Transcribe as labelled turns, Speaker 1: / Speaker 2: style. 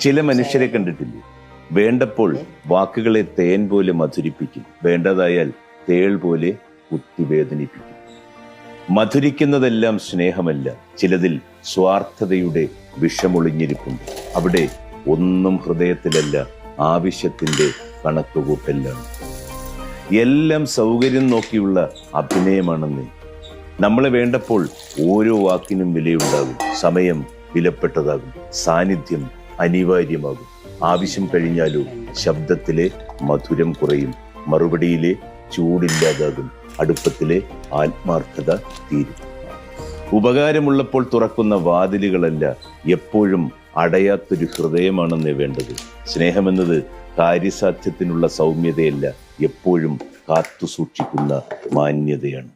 Speaker 1: ചില മനുഷ്യരെ കണ്ടിട്ടില്ലേ, വേണ്ടപ്പോൾ വാക്കുകളെ തേൻ പോലെ മധുരിപ്പിക്കും, വേണ്ടതായാൽ തേൾ പോലെ കുത്തിവേദനിപ്പിക്കും. മധുരിക്കുന്നതെല്ലാം സ്നേഹമല്ല, ചിലതിൽ സ്വാർത്ഥതയുടെ വിഷമൊളിഞ്ഞിരിപ്പുണ്ട്. അവിടെ ഒന്നും ഹൃദയത്തിലല്ല, ആവശ്യത്തിന്റെ കണക്കുകൂട്ടലാണ്. എല്ലാം സൗകര്യം നോക്കിയുള്ള അഭിനയമാണെന്ന്. നമ്മളെ വേണ്ടപ്പോൾ ഓരോ വാക്കിനും വിലയുണ്ടാകും, സമയം വിലപ്പെട്ടതാകും, സാന്നിധ്യം അനിവാര്യമാകും. ആവശ്യം കഴിഞ്ഞാലോ ശബ്ദത്തിലെ മധുരം കുറയും, മറുപടിയിലെ ചൂടില്ലാതാകും, അടുപ്പത്തിലെ ആത്മാർത്ഥത തീരും. ഉപകാരമുള്ളപ്പോൾ തുറക്കുന്ന വാതിലുകളല്ല, എപ്പോഴും അടയാത്തൊരു ഹൃദയമാണെന്നേ വേണ്ടത്. സ്നേഹമെന്നത് കാര്യസാധ്യത്തിനുള്ള സൗമ്യതയല്ല, എപ്പോഴും കാത്തു സൂക്ഷിക്കുന്ന മാന്യതയാണ്.